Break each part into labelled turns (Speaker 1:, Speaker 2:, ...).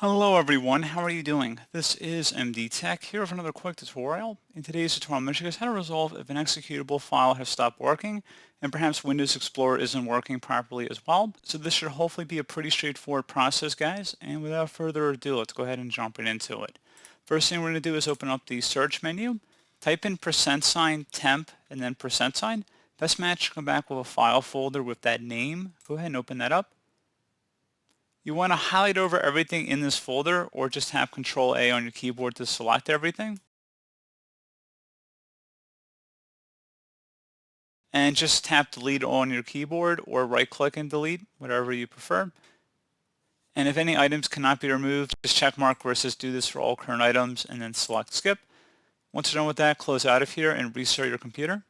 Speaker 1: Hello everyone, how are you doing? This is MD Tech here with another quick tutorial. In today's tutorial, I'm going to show you guys how to resolve if an executable file has stopped working and perhaps Windows Explorer isn't working properly as well. So this should hopefully be a pretty straightforward process, guys, and without further ado, let's go ahead and jump right into it. First thing we're going to do is open up the search menu, type in %temp and then %. Best match should come back with a file folder with that name. Go ahead and open that up. You want to highlight over everything in this folder or just have Control A on your keyboard to select everything. And just tap delete on your keyboard or right click and delete, whatever you prefer. And if any items cannot be removed, just check mark where it says do this for all current items and then select skip. Once you're done with that, close out of here and restart your computer.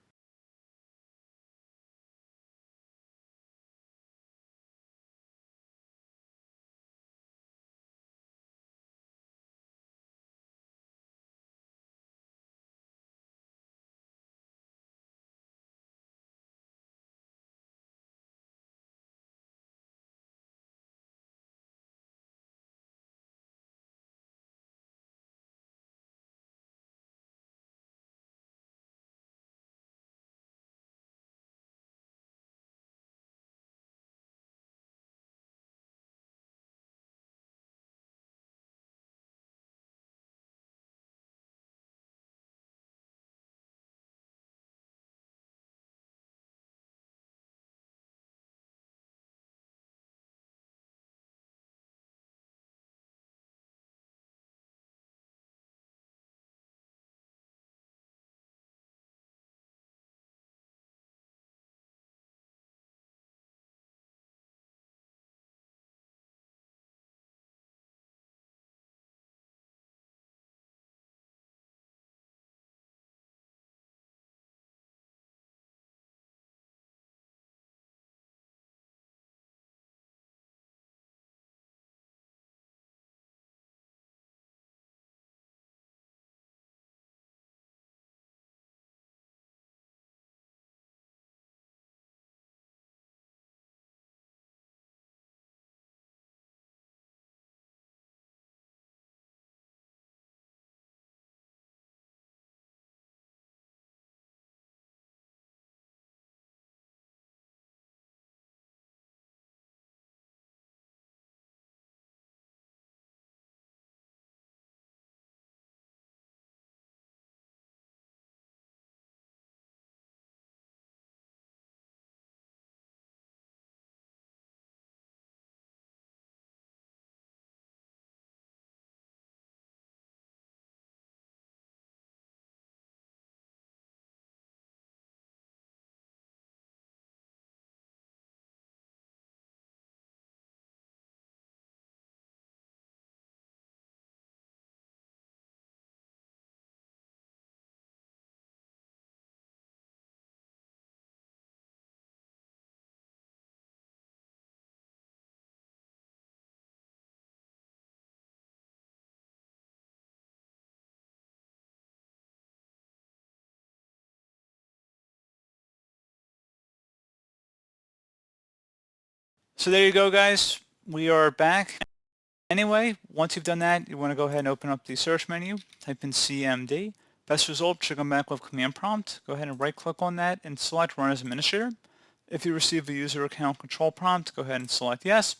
Speaker 1: So there you go, guys. We are back. Anyway, once you've done that, you want to go ahead and open up the search menu, type in CMD. Best result should come back with command prompt. Go ahead and right click on that and select run as administrator. If you receive a user account control prompt, go ahead and select yes.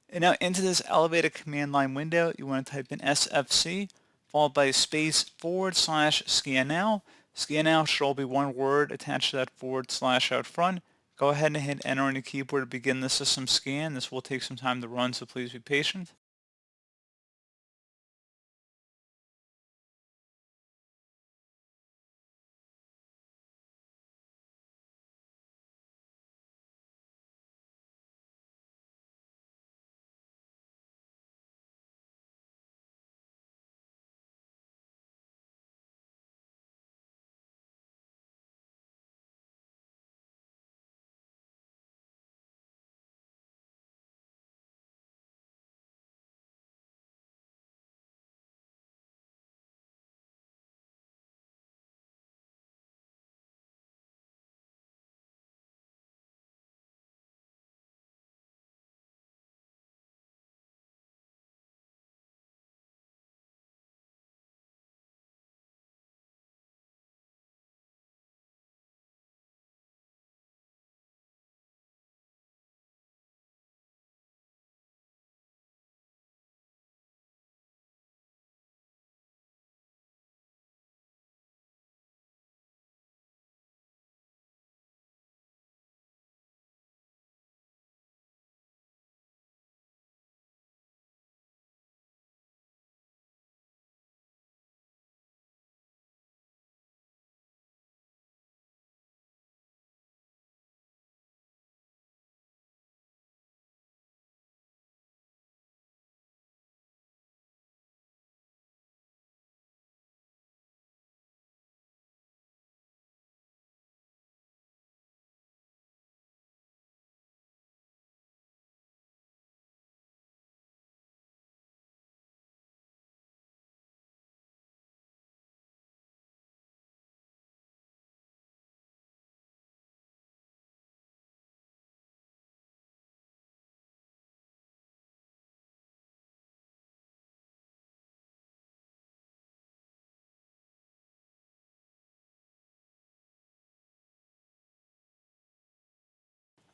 Speaker 1: And now into this elevated command line window, you want to type in SFC followed by a space /scan now. Scan now should all be one word attached to that / out front. Go ahead and hit enter on your keyboard to begin the system scan. This will take some time to run, so please be patient.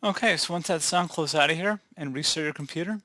Speaker 1: Okay, so once that's done, close out of here and restart your computer.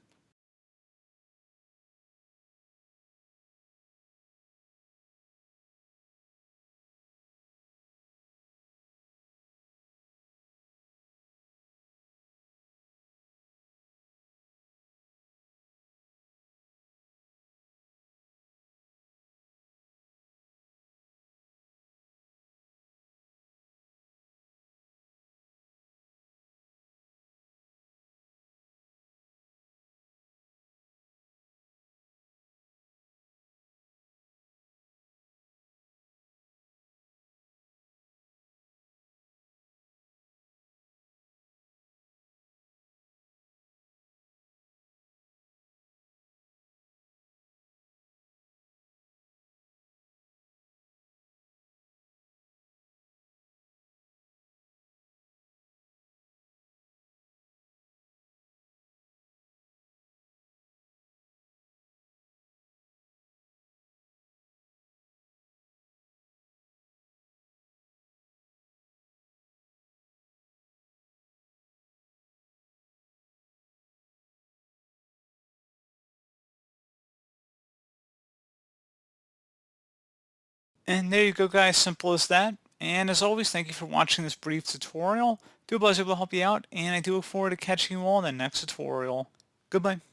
Speaker 1: And there you go, guys. Simple as that. And as always, thank you for watching this brief tutorial. Do hope I was able to help you out, and I do look forward to catching you all in the next tutorial. Goodbye.